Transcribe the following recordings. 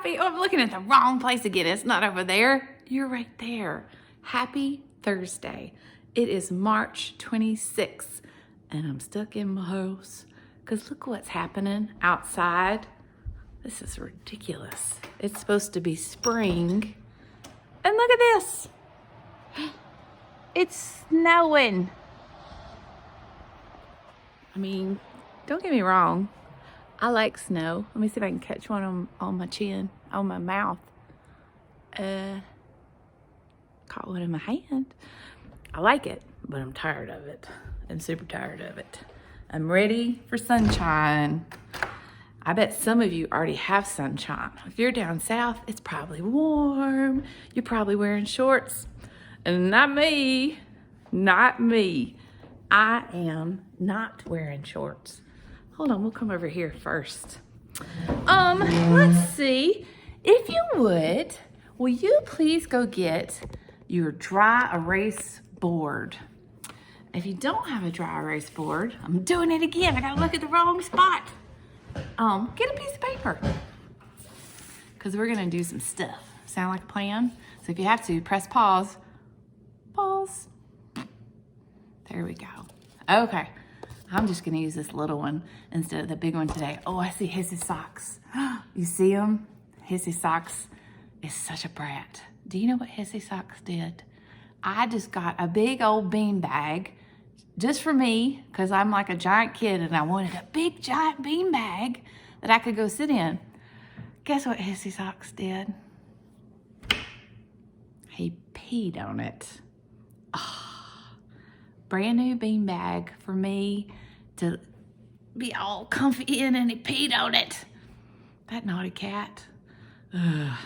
happy, oh, I'm looking at the wrong place again. It's not over there. You're right there. Happy Thursday. It is March 26th and I'm stuck in my house because look what's happening outside. This is ridiculous. It's supposed to be spring. And look at this. It's snowing. I mean, don't get me wrong. I like snow. Let me see if I can catch one on my chin, on my mouth. Caught one in my hand. I like it, but I'm tired of it. I'm super tired of it. I'm ready for sunshine. I bet some of you already have sunshine. If you're down south, it's probably warm. You're probably wearing shorts. And not me. Not me. I am not wearing shorts. Hold on, we'll come over here first. Let's see. If you would, will you please go get your dry erase board? If you don't have a dry erase board, I'm doing it again. I gotta look at the wrong spot. Get a piece of paper. Because we're gonna do some stuff. Sound like a plan? So if you have to, press pause. Pause. There we go. Okay. I'm just gonna use this little one instead of the big one today. Oh, I see Hissy Socks. You see him? Hissy Socks is such a brat. Do you know what Hissy Socks did? I just got a big old bean bag just for me because I'm like a giant kid and I wanted a big giant bean bag that I could go sit in. Guess what Hissy Socks did? He peed on it. Brand new bean bag for me to be all comfy in and he peed on it. That naughty cat. Ugh.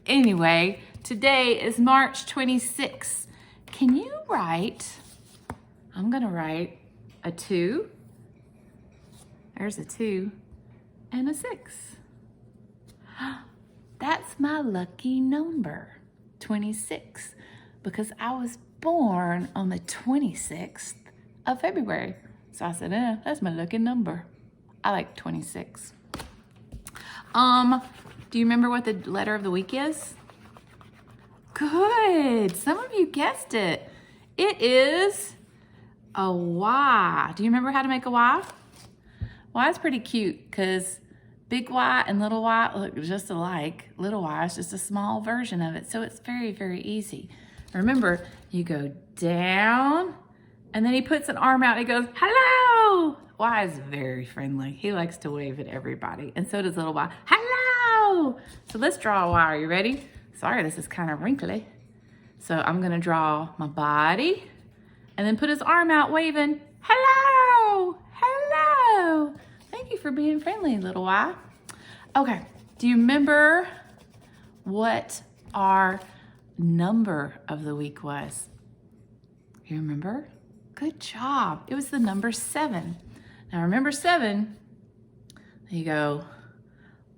Anyway, today is March 26th. Can you write, I'm gonna write a 2, there's a 2, and a 6. That's my lucky number, 26, because I was born on the 26th of February. So I said, that's my lucky number. I like 26. Do you remember what the letter of the week is? Good. Some of you guessed it. It is a Y. Do you remember how to make a Y? Y is pretty cute because big Y and little y look just alike. Little y is just a small version of it. So it's very, very easy. Remember, you go down, and then he puts an arm out and he goes, hello! Y is very friendly. He likes to wave at everybody, and so does little y. Hello! So let's draw a Y. Are you ready? Sorry, this is kind of wrinkly. So I'm gonna draw my body, and then put his arm out waving, hello! Hello! Thank you for being friendly, little Y. Okay, do you remember what our number of the week was? You remember? Good job. It was the number 7. Now remember 7, you go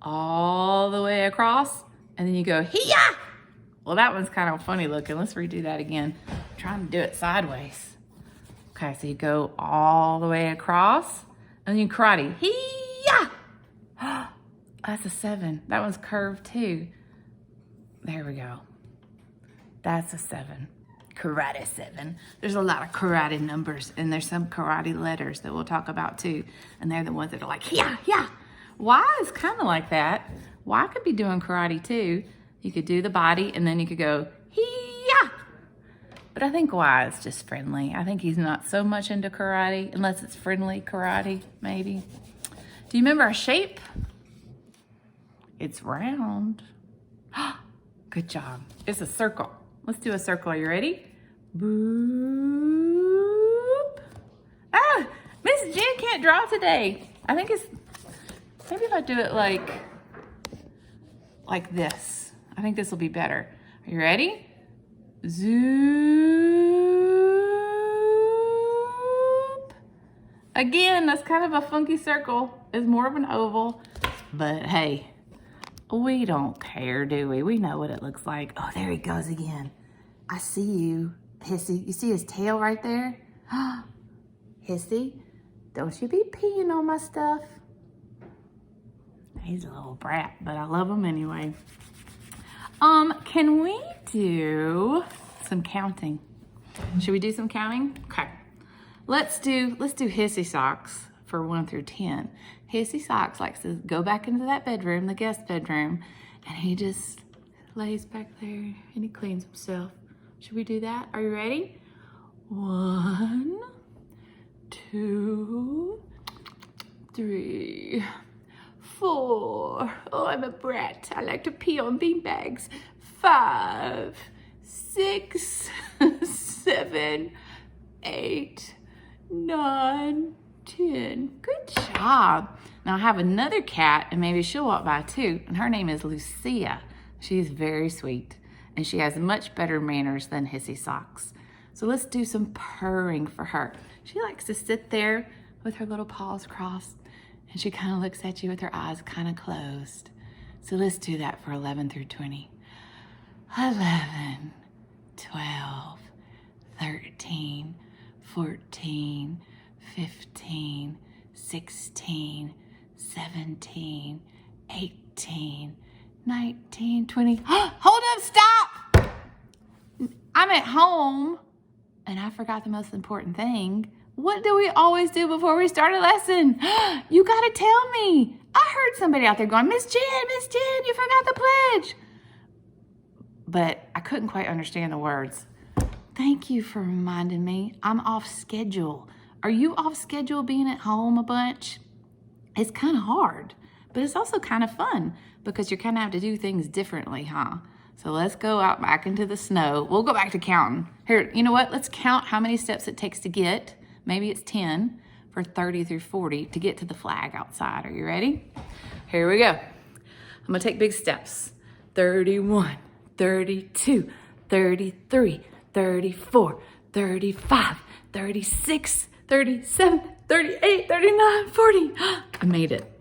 all the way across and then you go hee-yah! Well, that one's kind of funny looking. Let's redo that again. I'm trying to do it sideways. Okay, so you go all the way across and then you karate. Hee-yah! That's a 7. That one's curved too. There we go. That's a 7. Karate 7. There's a lot of karate numbers and there's some karate letters that we'll talk about too. And they're the ones that are like, yeah, yeah. Y is kind of like that. Y could be doing karate too. You could do the body and then you could go, hee-yah. But I think Y is just friendly. I think he's not so much into karate unless it's friendly karate, maybe. Do you remember our shape? It's round. Good job. It's a circle. Let's do a circle. Are you ready? Boop. Ah, Miss Jen can't draw today. I think it's, maybe if I do it like this. I think this will be better. Are you ready? Zoop. Again, that's kind of a funky circle. It's more of an oval, but hey, we don't care, do we? We know what it looks like. Oh, there he goes again. I see you, Hissy. You see his tail right there? Hissy, don't you be peeing on my stuff. He's a little brat, but I love him anyway. Can we do some counting? Should we do some counting? Okay. Let's do Hissy Socks for 1 through 10. Hissy Socks likes to go back into that bedroom, the guest bedroom, and he just lays back there and he cleans himself. Should we do that? Are you ready? 1, 2, 3, 4. Oh, I'm a brat. I like to pee on beanbags. 5, 6, 7, 8, 9, 10. Good job. Now I have another cat, and maybe she'll walk by too, and her name is Lucia. She's very sweet, and she has much better manners than Hissy Socks. So let's do some purring for her. She likes to sit there with her little paws crossed, and she kind of looks at you with her eyes kind of closed. So let's do that for 11 through 20. 11, 12, 13, 14, 15, 16, 17, 18, 19, 20. Hold up, stop! I'm at home, and I forgot the most important thing. What do we always do before we start a lesson? You gotta tell me. I heard somebody out there going, Miss Jen, you forgot the pledge. But I couldn't quite understand the words. Thank you for reminding me. I'm off schedule. Are you off schedule being at home a bunch? It's kind of hard, but it's also kind of fun because you kind of have to do things differently, huh? So let's go out back into the snow. We'll go back to counting. Here, you know what? Let's count how many steps it takes to get. Maybe it's 10 for 30 through 40 to get to the flag outside. Are you ready? Here we go. I'm gonna take big steps. 31, 32, 33, 34, 35, 36, 37, 38, 39, 40. I made it.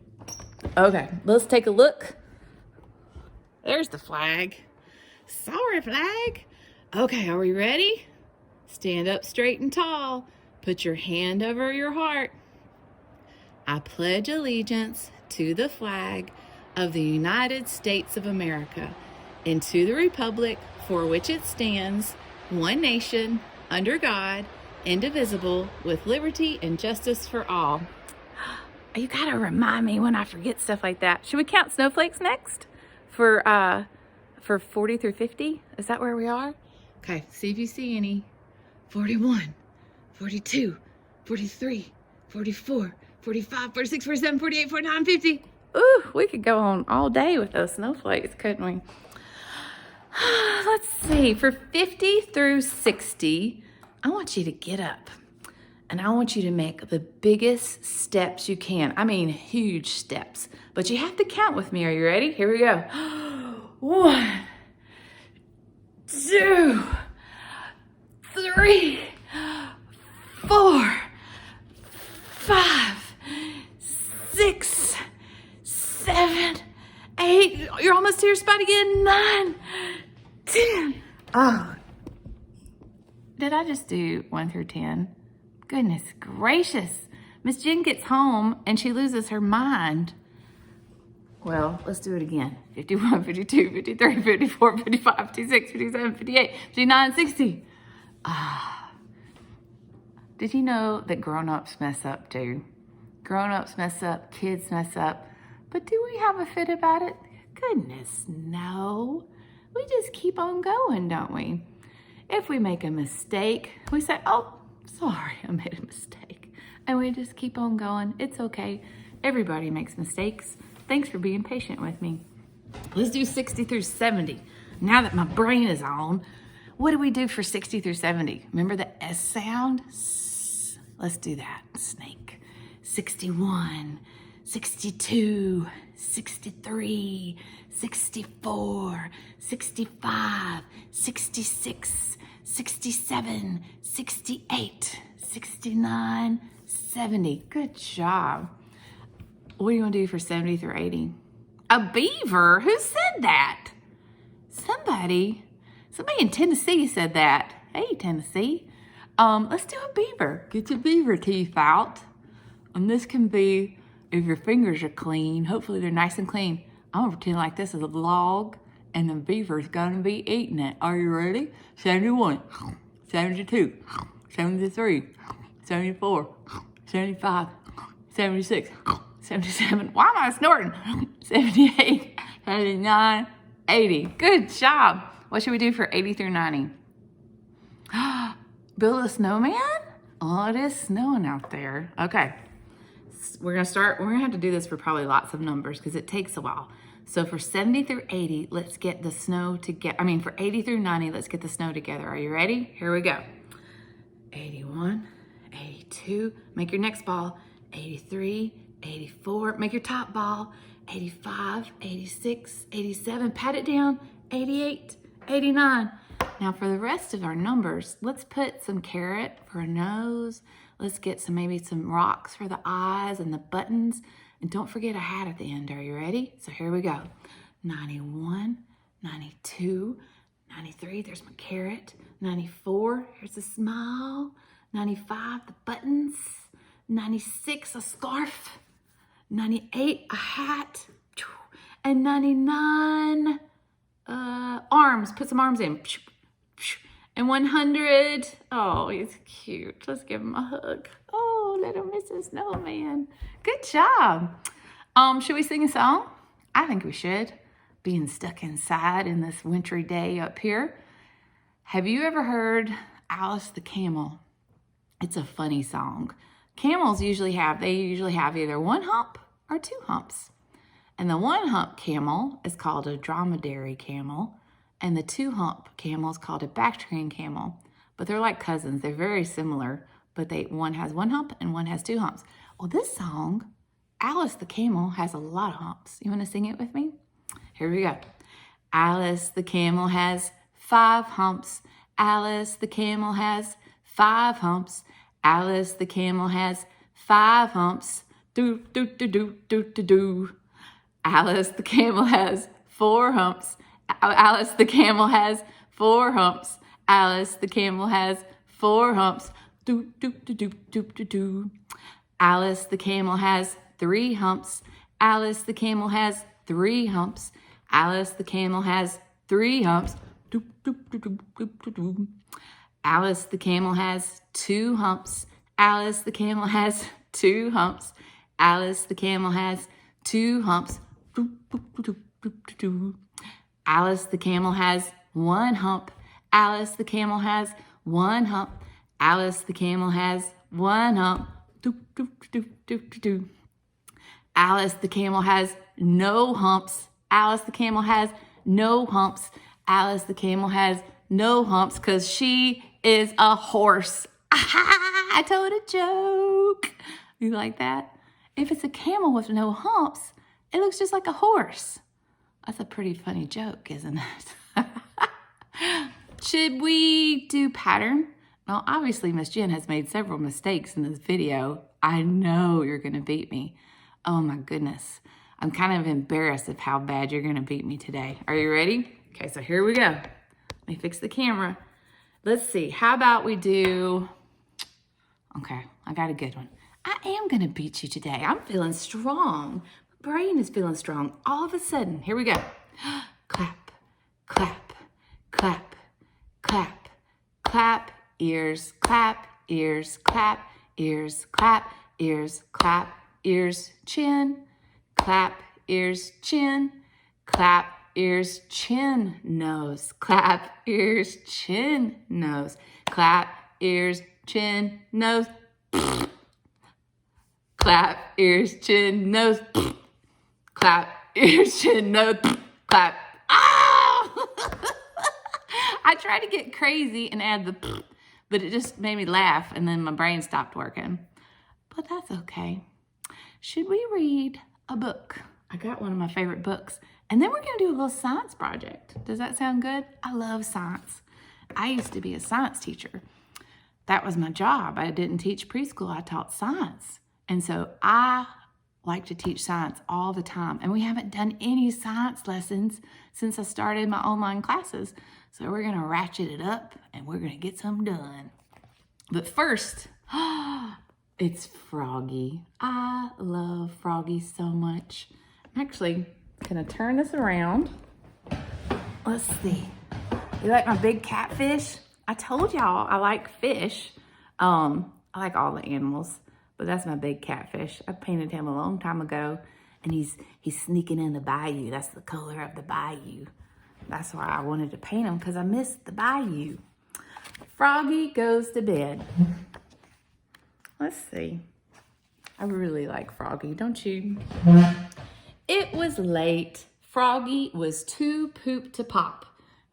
Okay, let's take a look. There's the flag. Sorry, flag. Okay, are we ready? Stand up straight and tall. Put your hand over your heart. I pledge allegiance to the flag of the United States of America and to the republic for which it stands, one nation, under God, indivisible, with liberty and justice for all. You gotta remind me when I forget stuff like that. Should we count snowflakes next for 40 through 50? Is that where we are? Okay, see if you see any. 41, 42, 43, 44, 45, 46, 47, 48, 49, 50. Ooh, we could go on all day with those snowflakes, couldn't we? Let's see, for 50 through 60, I want you to get up and I want you to make the biggest steps you can. I mean, huge steps, but you have to count with me. Are you ready? Here we go. 1, 2, 3, 4, 5, 6, 7, 8. You're almost to your spot again. 9, 10. Oh, did I just do 1 through 10? Goodness gracious. Miss Jen gets home and she loses her mind. Well, let's do it again. 51, 52, 53, 54, 55, 56, 57, 58, 59, 60. Did you know that grown-ups mess up too? Grown-ups mess up, kids mess up. But do we have a fit about it? Goodness, no. We just keep on going, don't we? If we make a mistake, we say, oh, sorry, I made a mistake. And we just keep on going. It's okay. Everybody makes mistakes. Thanks for being patient with me. Let's do 60 through 70. Now that my brain is on, what do we do for 60 through 70? Remember the S sound? Let's do that. Snake. 61, 62, 63, 64, 65, 66, 67, 68, 69, 70. Good job. What do you want to do for 70 through 80? A beaver? Who said that? Somebody in Tennessee said that. Hey, Tennessee. Let's do a beaver. Get your beaver teeth out. And this can be if your fingers are clean, hopefully they're nice and clean. I'm gonna pretend like this is a vlog and the beaver's gonna be eating it. Are you ready? 71, 72, 73, 74, 75, 76, 77. Why am I snorting? 78, 79, 80. Good job. What should we do for 80 through 90? Build a snowman? Oh, it is snowing out there. Okay. We're gonna have to do this for probably lots of numbers because it takes a while. So for 70 through 80, let's get the snow together. For 80 through 90, let's get the snow together. Are you ready? Here we go. 81, 82, make your next ball. 83, 84, make your top ball. 85, 86, 87, pat it down. 88, 89. Now for the rest of our numbers, let's put some carrot for a nose. Let's get maybe some rocks for the eyes and the buttons. And don't forget a hat at the end. Are you ready? So here we go. 91, 92, 93, there's my carrot. 94, here's a smile. 95, the buttons. 96, a scarf. 98, a hat. And 99, arms. Put some arms in. And 100, oh, he's cute. Let's give him a hug. Oh, little Mrs. Snowman. Good job. Should we sing a song? I think we should. Being stuck inside in this wintry day up here. Have you ever heard Alice the Camel? It's a funny song. Camels usually have either one hump or two humps. And the one hump camel is called a dromedary camel. And the two hump camel is called a Bactrian camel. But they're like cousins. They're very similar, but one has one hump and one has two humps. Well, this song, Alice the Camel, has a lot of humps. You want to sing it with me? Here we go. Alice the camel has 5 humps. Alice the camel has 5 humps. Alice the camel has 5 humps. Do, do, do, do, do, do, do. Alice the camel has 4 humps. Alice the camel has 4 humps. Alice the camel has 4 humps. Do, do, do, do, do, do, do. Alice the camel has 3 humps. Alice the camel has 3 humps. Alice the camel has 3 humps. Do, do, do, do, do, do, do. Alice the camel has 2 humps. Alice the camel has 2 humps. Alice the camel has 2 humps. Do, do, do, do, do, do, do. Alice the camel has 1 hump. Alice the camel has 1 hump. Alice the camel has 1 hump. Do, do, do, do, do, do. Alice the camel has no humps. Alice the camel has no humps. Alice the camel has no humps because she is a horse. I told a joke. You like that? If it's a camel with no humps, it looks just like a horse. That's a pretty funny joke, isn't it? Should we do pattern? Well, obviously, Miss Jen has made several mistakes in this video. I know you're going to beat me. Oh, my goodness. I'm kind of embarrassed of how bad you're going to beat me today. Are you ready? Okay, so here we go. Let me fix the camera. Let's see. How about we do... Okay, I got a good one. I am going to beat you today. I'm feeling strong. My brain is feeling strong. All of a sudden, here we go. Clap, clap, clap, clap, clap, ears, clap, ears, clap, ears, clap, ears, clap, ears, chin, clap, ears, chin, clap, ears, chin, nose, clap, ears, chin, nose, clap, ears, chin, nose, clap, ears, chin, nose, clap, ears, chin, nose, clap. Ah! I tried to get crazy and add the but it just made me laugh and then my brain stopped working. But that's okay. Should we read a book? I got one of my favorite books. And then we're going to do a little science project. Does that sound good? I love science. I used to be a science teacher. That was my job. I didn't teach preschool. I taught science. And so I like to teach science all the time. And we haven't done any science lessons since I started my online classes. So we're going to ratchet it up and we're going to get some done. But first, It's Froggy. I love Froggy so much. I'm actually gonna turn this around. Let's see. You like my big catfish? I told y'all I like fish. I like all the animals, but that's my big catfish. I painted him a long time ago, and he's sneaking in the bayou. That's the color of the bayou. That's why I wanted to paint him, because I missed the bayou. Froggy goes to bed. Let's see. I really like Froggy, don't you? It was late. Froggy was too pooped to pop.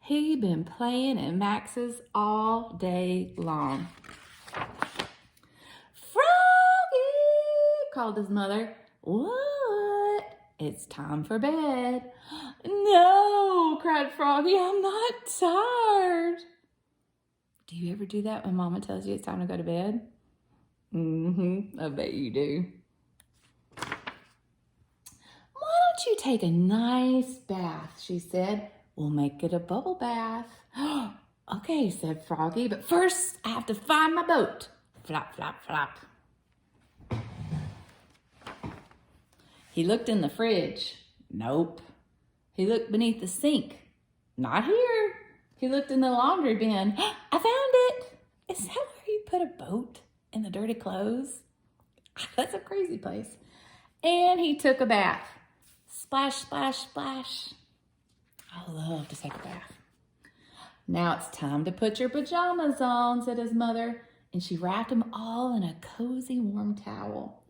He'd been playing at Max's all day long. Froggy, called his mother. What? It's time for bed. No, cried Froggy, I'm not tired. Do you ever do that when Mama tells you it's time to go to bed? I bet you do. Why don't you take a nice bath, she said. We'll make it a bubble bath. Okay, said Froggy, but first I have to find my boat. Flop, flop, flop. He looked in the fridge. Nope. He looked beneath the sink. Not here. He looked in the laundry bin. I found it. Is that where you put a boat? In the dirty clothes? That's a crazy place. And he took a bath. Splash, splash, splash. I love to take a bath. Now it's time to put your pajamas on, said his mother. And she wrapped them all in a cozy, warm towel.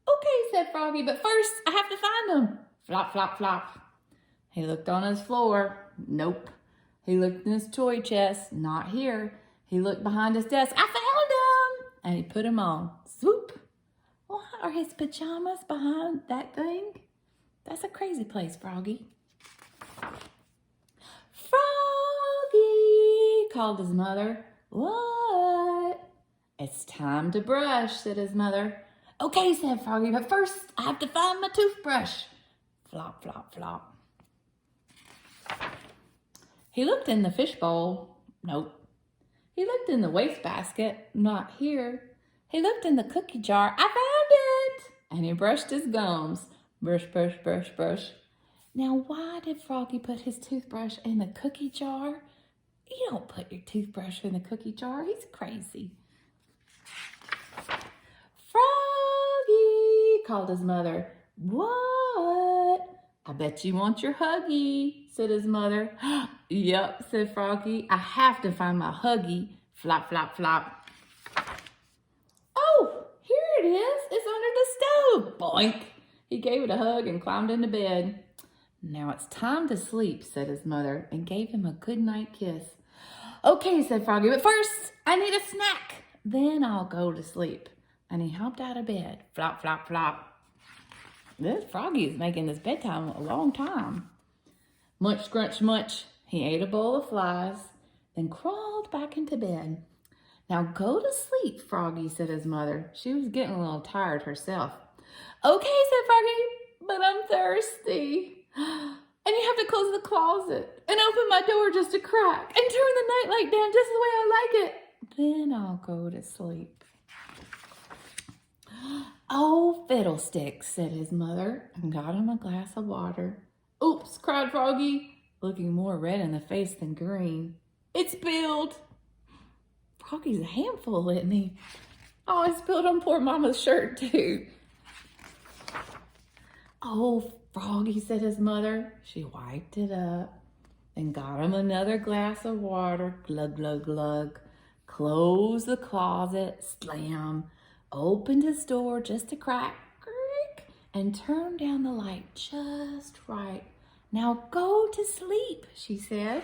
Okay, said Froggy, but first I have to find them. Flop, flop, flop. He looked on his floor. Nope. He looked in his toy chest. Not here. He looked behind his desk. I found them. And he put them on. Swoop. Why are his pajamas behind that thing? That's a crazy place, Froggy. Froggy, called his mother. What? It's time to brush, said his mother. Okay, said Froggy, but first I have to find my toothbrush. Flop, flop, flop. He looked in the fishbowl. Nope. He looked in the wastebasket. Not here. He looked in the cookie jar. I found it! And he brushed his gums. Brush, brush, brush, brush. Now, why did Froggy put his toothbrush in the cookie jar? You don't put your toothbrush in the cookie jar. He's crazy. Froggy, called his mother. What? I bet you want your Huggy, said his mother. Yup, said Froggy. I have to find my Huggy. Flop, flop, flop. Oh, here it is. It's under the stove. Boink. He gave it a hug and climbed into bed. Now it's time to sleep, said his mother, and gave him a goodnight kiss. Okay, said Froggy, but first I need a snack. Then I'll go to sleep. And he hopped out of bed. Flop, flop, flop. This Froggy is making this bedtime a long time. Munch, scrunch, munch. He ate a bowl of flies, then crawled back into bed. Now go to sleep, Froggy, said his mother. She was getting a little tired herself. Okay, said Froggy, but I'm thirsty. And you have to close the closet and open my door just a crack and turn the nightlight down just the way I like it. Then I'll go to sleep. Oh, fiddlesticks, said his mother, and got him a glass of water. Oops, cried Froggy, looking more red in the face than green. It spilled. Froggy's a handful, isn't he? Oh, I spilled on poor Mama's shirt, too. Oh, Froggy, said his mother. She wiped it up and got him another glass of water. Glug, glug, glug. Closed the closet, slam. Opened his door just a crack, creak, and turned down the light just right. Now go to sleep, she said.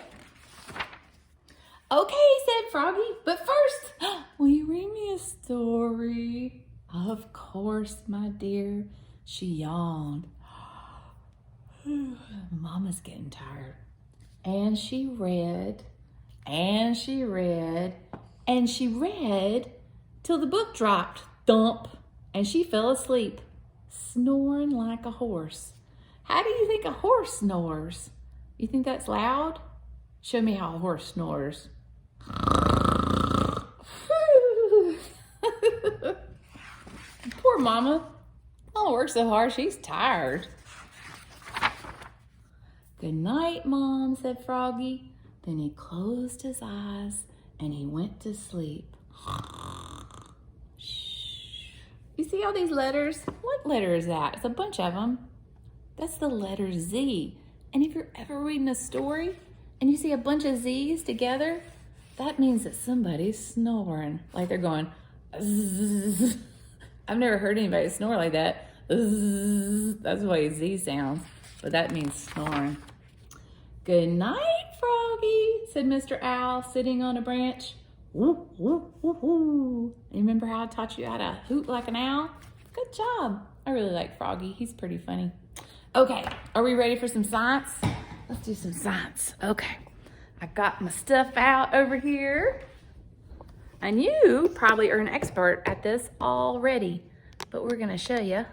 Okay, said Froggy, but first, will you read me a story? Of course, my dear, she yawned. Mama's getting tired. And she read, and she read, and she read till the book dropped, thump, and she fell asleep, snoring like a horse. How do you think a horse snores? You think that's loud? Show me how a horse snores. Mama. Mama works so hard, she's tired. Good night, Mom, said Froggy. Then he closed his eyes and he went to sleep. You see all these letters? What letter is that? It's a bunch of them. That's the letter Z. And if you're ever reading a story and you see a bunch of Z's together, that means that somebody's snoring. Like they're going, zzz. I've never heard anybody snore like that. Zzz. That's the way Z sounds, but that means snoring. Good night, Froggy, said Mr. Owl, sitting on a branch. Woo, woo, woo, woo. You remember how I taught you how to hoot like an owl? Good job. I really like Froggy. He's pretty funny. Okay, are we ready for some science? Let's do some science. Okay, I got my stuff out over here. And you probably are an expert at this already, but we're gonna show you.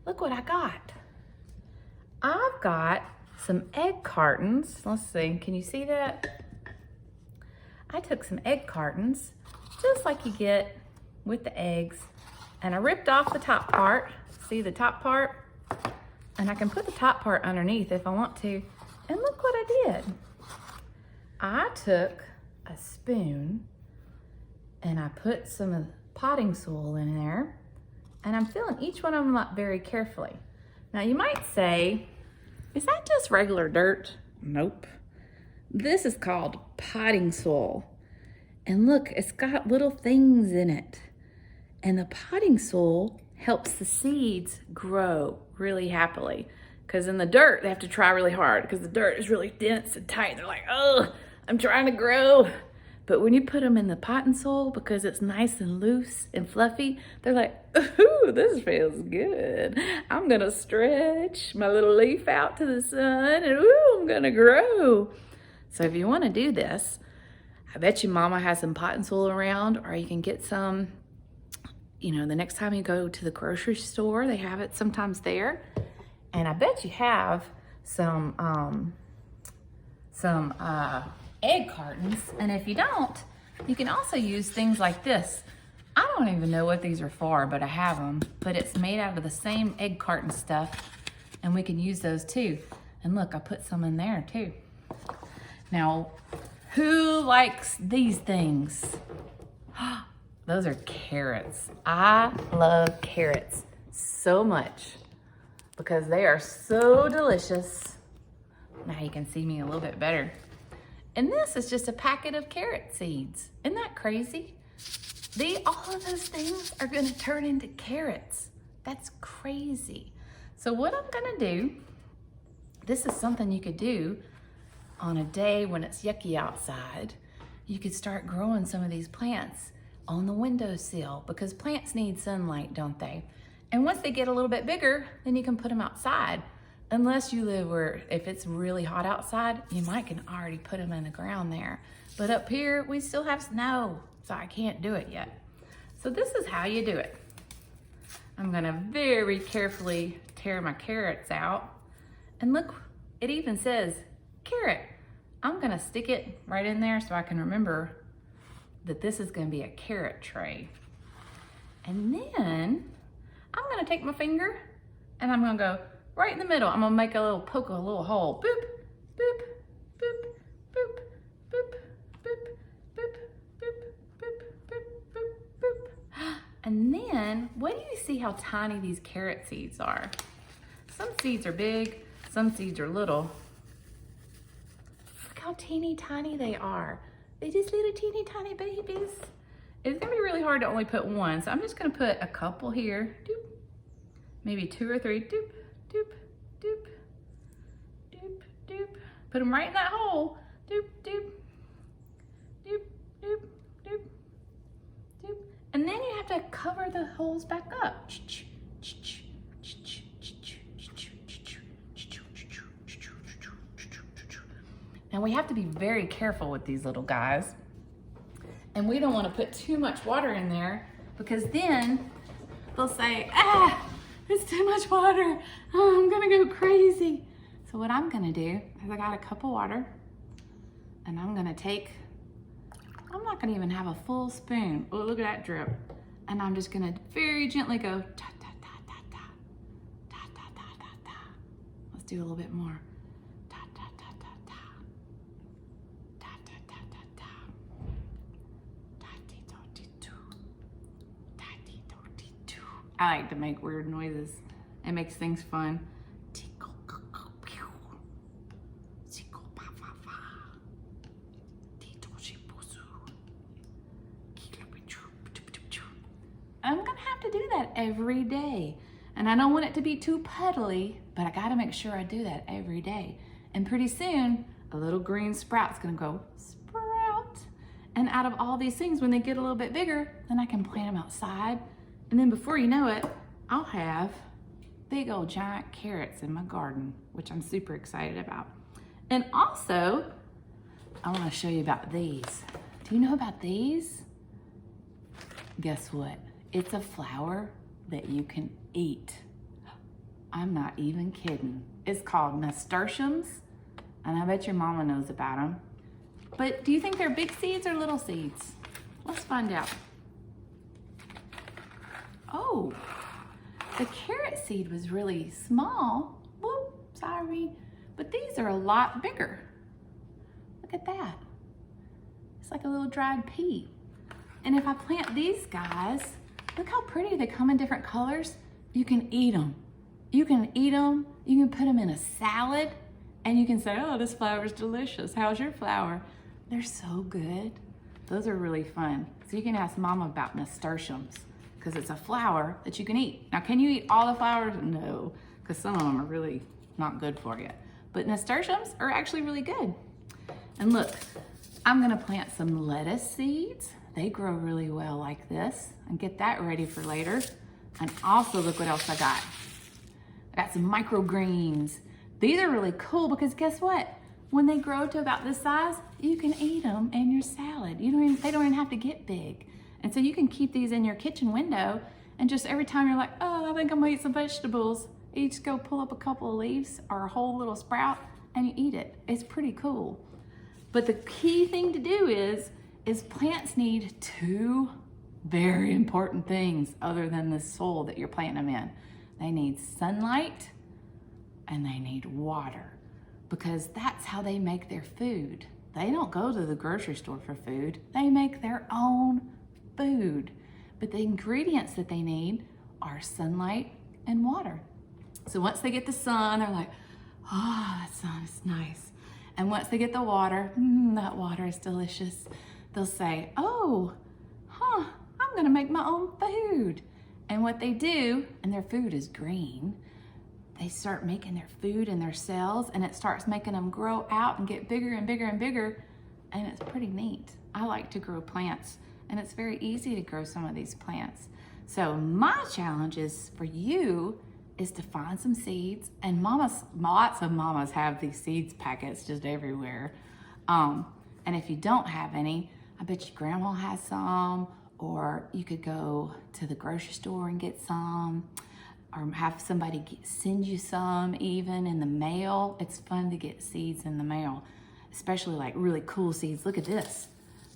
Look what I got. I've got some egg cartons. Let's see, can you see that? I took some egg cartons, just like you get with the eggs, and I ripped off the top part. See the top part? And I can put the top part underneath if I want to. And look what I did. I took a spoon and I put some of the potting soil in there, and I'm filling each one of them up very carefully. Now you might say, is that just regular dirt? Nope. This is called potting soil. And look, it's got little things in it. And the potting soil helps the seeds grow really happily. Because in the dirt, they have to try really hard because the dirt is really dense and tight. They're like, oh, I'm trying to grow. But when you put them in the potting soil, because it's nice and loose and fluffy, they're like, ooh, this feels good. I'm gonna stretch my little leaf out to the sun and ooh, I'm gonna grow. So if you wanna do this, I bet you Mama has some potting soil around, or you can get some, you know, the next time you go to the grocery store, they have it sometimes there. And I bet you have some egg cartons. And if you don't, you can also use things like this. I don't even know what these are for, but I have them. But it's made out of the same egg carton stuff, and we can use those too. And look, I put some in there too. Now, who likes these things? Those are carrots. I love carrots so much because they are so delicious. Now you can see me a little bit better. And this is just a packet of carrot seeds. Isn't that crazy? All of those things are gonna turn into carrots. That's crazy. So what I'm gonna do, this is something you could do on a day when it's yucky outside. You could start growing some of these plants on the windowsill because plants need sunlight, don't they? And once they get a little bit bigger, then you can put them outside. Unless you live where, if it's really hot outside, you might can already put them in the ground there. But up here, we still have snow, so I can't do it yet. So this is how you do it. I'm gonna very carefully tear my carrots out. And look, it even says carrot. I'm gonna stick it right in there so I can remember that this is gonna be a carrot tray. And then I'm gonna take my finger and I'm gonna go right in the middle. I'm gonna make a little, poke a little hole. Boop, boop, boop, boop, boop, boop, boop, boop, boop, boop, boop, boop. And then, what do you see how tiny these carrot seeds are? Some seeds are big, some seeds are little. Look how teeny tiny they are. They're just little teeny tiny babies. It's gonna be really hard to only put one, so I'm just gonna put a couple here. Doop. Maybe 2 or 3. Doop, doop, doop, doop, doop. Put them right in that hole. Doop, doop, doop, doop, doop, doop. And then you have to cover the holes back up. Now we have to be very careful with these little guys. And we don't want to put too much water in there because then they'll say, ah, it's too much water. Oh, I'm gonna go crazy. So what I'm gonna do is I got a cup of water and I'm gonna take, I'm not gonna even have a full spoon. Oh, look at that drip. And I'm just gonna very gently go ta ta ta ta ta ta ta ta ta ta. Let's do a little bit more. Ta ta ta ta ta ta ta ta ta ta ta ti do ti do ta ti do ti do. I like to make weird noises. It makes things fun. I'm gonna have to do that every day. And I don't want it to be too puddly, but I gotta make sure I do that every day. And pretty soon, a little green sprout's gonna go sprout. And out of all these things, when they get a little bit bigger, then I can plant them outside. And then before you know it, I'll have big old giant carrots in my garden, which I'm super excited about. And also, I wanna show you about these. Do you know about these? Guess what? It's a flower that you can eat. I'm not even kidding. It's called nasturtiums, and I bet your mama knows about them. But do you think they're big seeds or little seeds? Let's find out. Oh, the carrot seed was really small. Whoop, sorry. But these are a lot bigger. Look at that. It's like a little dried pea. And if I plant these guys, look how pretty they come in different colors. You can eat them. You can eat them. You can put them in a salad and you can say, oh, this flower is delicious. How's your flower? They're so good. Those are really fun. So you can ask Mama about nasturtiums because it's a flower that you can eat. Now, can you eat all the flowers? No, because some of them are really not good for you. But nasturtiums are actually really good. And look, I'm gonna plant some lettuce seeds. They grow really well like this, and get that ready for later. And also look what else I got. I got some microgreens. These are really cool because guess what? When they grow to about this size, you can eat them in your salad. They don't even have to get big. And so you can keep these in your kitchen window and just every time you're like, oh, I think I'm gonna eat some vegetables, you just go pull up a couple of leaves or a whole little sprout and you eat it. It's pretty cool. But the key thing to do is plants need two very important things other than the soil that you're planting them in. They need sunlight and they need water because that's how they make their food. They don't go to the grocery store for food. They make their own food. But the ingredients that they need are sunlight and water. So once they get the sun, they're like, oh, that sun is nice. And once they get the water, that water is delicious. They'll say, oh, I'm gonna make my own food. And what they do, and their food is green, they start making their food in their cells and it starts making them grow out and get bigger and bigger and bigger. And it's pretty neat. I like to grow plants and it's very easy to grow some of these plants. So my challenge is for you is to find some seeds, and lots of mamas have these seeds packets just everywhere. And if you don't have any, I bet your grandma has some, or you could go to the grocery store and get some, or have somebody send you some even in the mail. It's fun to get seeds in the mail, especially like really cool seeds. Look at this.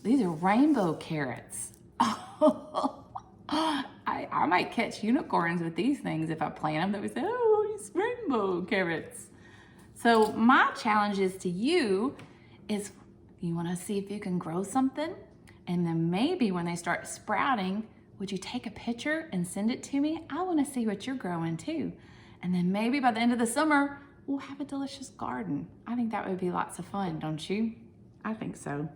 These are rainbow carrots. I might catch unicorns with these things if I plant them. That would say, oh, it's rainbow carrots. So my challenge is to you is you want to see if you can grow something, and then maybe when they start sprouting, would you take a picture and send it to me? I want to see what you're growing too. And then maybe by the end of the summer, we'll have a delicious garden. I think that would be lots of fun, don't you? I think so.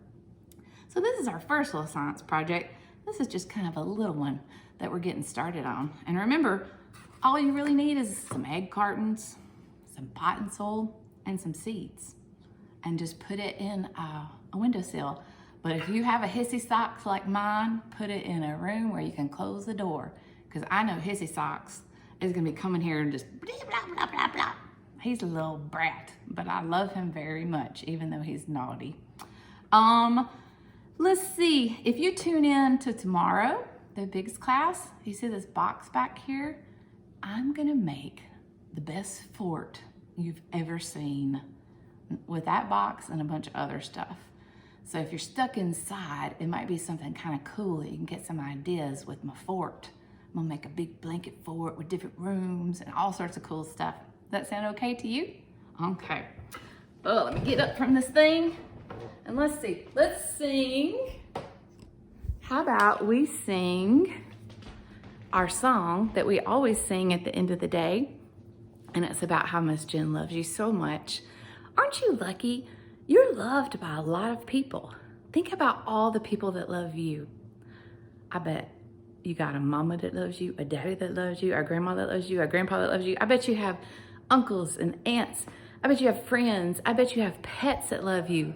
So this is our first little science project. This is just kind of a little one that we're getting started on. And remember, all you really need is some egg cartons, some potting soil, and some seeds. And just put it in a windowsill. But if you have a hissy socks like mine, put it in a room where you can close the door. Because I know hissy socks is gonna be coming here and just blah, blah, blah, blah, blah. He's a little brat, but I love him very much, even though he's naughty. Let's see, if you tune in to tomorrow, the bigs class, you see this box back here? I'm gonna make the best fort you've ever seen with that box and a bunch of other stuff. So if you're stuck inside, it might be something kind of cool that you can get some ideas with my fort. I'm gonna make a big blanket fort with different rooms and all sorts of cool stuff. Does that sound okay to you? Okay. Oh, let me get up from this thing and let's see. Let's sing. How about we sing our song that we always sing at the end of the day? And it's about how Miss Jen loves you so much. Aren't you lucky? You're loved by a lot of people. Think about all the people that love you. I bet you got a mama that loves you, a daddy that loves you, a grandma that loves you, a grandpa that loves you. I bet you have uncles and aunts. I bet you have friends. I bet you have pets that love you.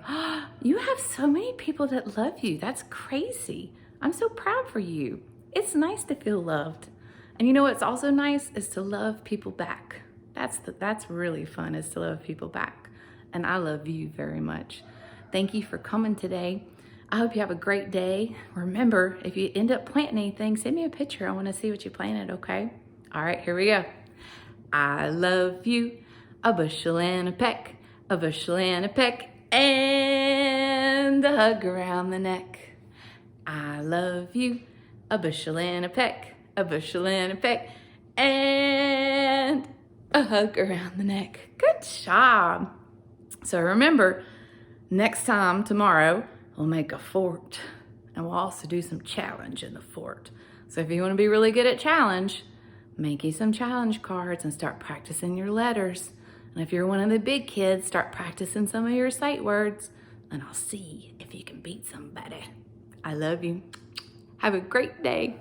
You have so many people that love you. That's crazy. I'm so proud for you. It's nice to feel loved. And you know what's also nice is to love people back. That's really fun, is to love people back. And I love you very much. Thank you for coming today. I hope you have a great day. Remember, if you end up planting anything, send me a picture. I want to see what you planted, okay? All right, here we go. I love you, a bushel and a peck, a bushel and a peck, and a hug around the neck. I love you, a bushel and a peck, a bushel and a peck, and a hug around the neck. Good job. So remember, next time, tomorrow, we'll make a fort. And we'll also do some challenge in the fort. So if you want to be really good at challenge, make you some challenge cards and start practicing your letters. And if you're one of the big kids, start practicing some of your sight words. And I'll see if you can beat somebody. I love you. Have a great day.